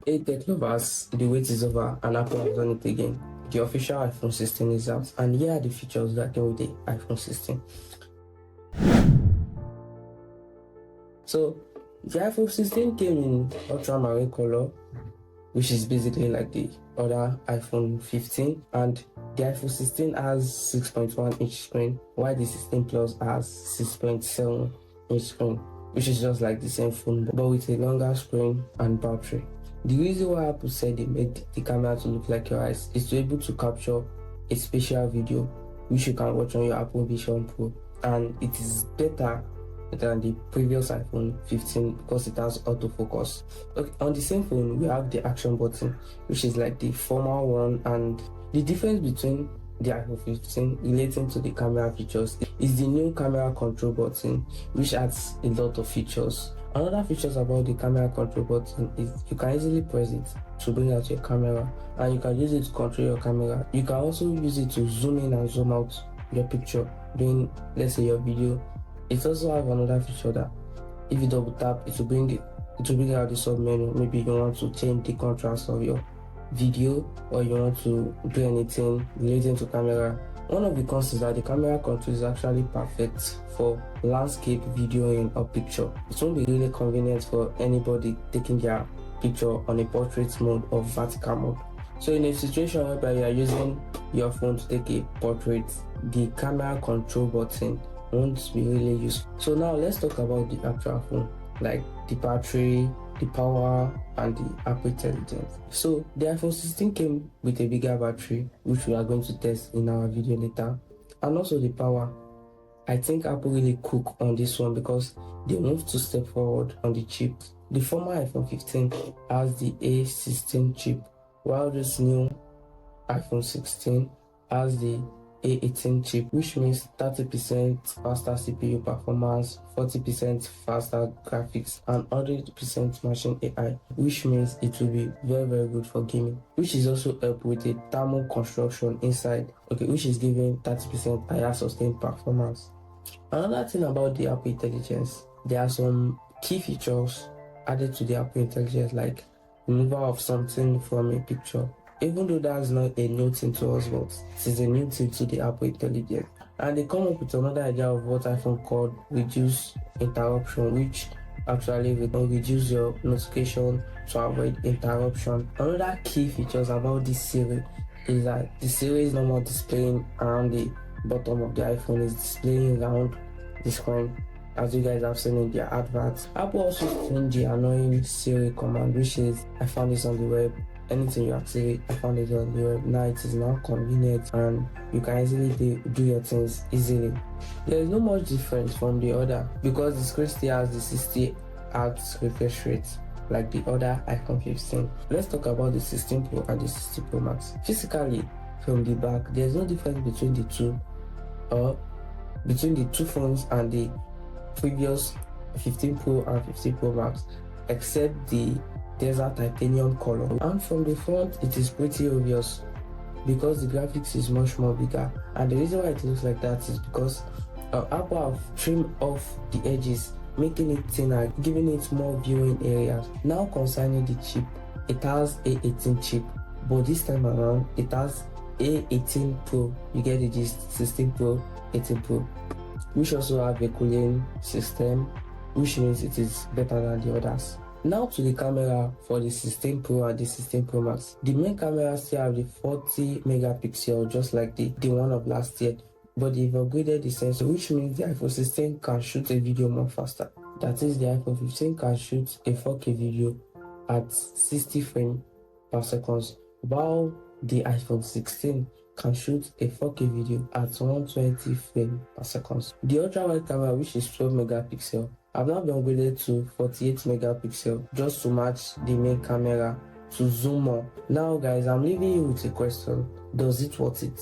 Hey tech lovers, the wait is over and Apple has done it again. The official iPhone 16 is out, and here are the features that came with the iPhone 16. So the iPhone 16 came in ultramarine color, which is basically like the other iPhone 15, and the iPhone 16 has 6.1 inch screen, while the 16 Plus has 6.7 inch screen, which is just like the same phone but with a longer screen and battery. The reason why Apple said they made the camera to look like your eyes is to be able to capture a special video which you can watch on your Apple Vision Pro, and it is better than the previous iPhone 15 because it has autofocus. Okay, on the same phone we have the action button, which is like the formal one, and the difference between the iPhone 15 relating to the camera features is the new camera control button, which adds a lot of features. Another features about the camera control button is you can easily press it to bring out your camera, and you can use it to control your camera. You can also use it to zoom in and zoom out your picture during, let's say, your video. It also have another feature that if you double tap, it will bring out the sub menu. Maybe you want to change the contrast of your video, or you want to do anything relating to camera. One of the cons is that the camera control is actually perfect for landscape videoing or picture. It won't be really convenient for anybody taking their picture on a portrait mode or vertical mode. So in a situation where you are using your phone to take a portrait, the camera control button won't be really useful. So now let's talk about the actual phone, like the battery, the power, and the Apple Intelligence. So the iPhone 16 came with a bigger battery, which we are going to test in our video later, and also the power. I think Apple really cooked on this one because they moved 2 steps forward on the chip. The former iPhone 15 has the A16 chip, while this new iPhone 16 has the A18 chip, which means 30% faster CPU performance, 40% faster graphics, and 100% machine AI, which means it will be very good for gaming, which is also helped with a thermal construction inside, which is giving 30% higher sustained performance. Another thing about the Apple Intelligence, there are some key features added to the Apple Intelligence, like removal of something from a picture. Even though that's not a new thing to us, but it is a new thing to the Apple Intelligence. And they come up with another idea of what iPhone called reduce interruption, which actually will reduce your notification to avoid interruption. Another key features about this Siri is that the Siri is no more displaying around the bottom of the iPhone, is displaying around the screen, as you guys have seen in their adverts. Apple also changed the annoying Siri command, which is, I found this on the web. Anything you activate, I found it on the web. Now it is now convenient and you can easily do your things easily. There is no much difference from the other because the screen still has the 60 Hz refresh rate like the other iPhone 15. Let's talk about the 16 Pro and the 16 Pro Max. Physically, from the back, there's no difference between the two, or between the two phones and the previous 15 Pro and 15 Pro Max, except the desert titanium color. And from the front, it is pretty obvious because the graphics is much more bigger, and the reason why it looks like that is because Apple have trimmed off the edges, making it thinner, giving it more viewing areas. Now concerning the chip, it has A18 chip, but this time around it has A18 Pro. You get the gist, 16 Pro, 18 Pro, which also have a cooling system, which means it is better than the others. Now to the camera for the 16 Pro and the 16 Pro Max. The main camera still have the 40 megapixel just like the one of last year, but they've upgraded the sensor, which means the iPhone 16 can shoot a video more faster. That is, the iPhone 15 can shoot a 4K video at 60 frames per second, while the iPhone 16 can shoot a 4K video at 120 frames per second. The ultra wide camera, which is 12 megapixel, have now been upgraded to 48 megapixel just to match the main camera to zoom more. Now guys, I'm leaving you with a question: does it worth it?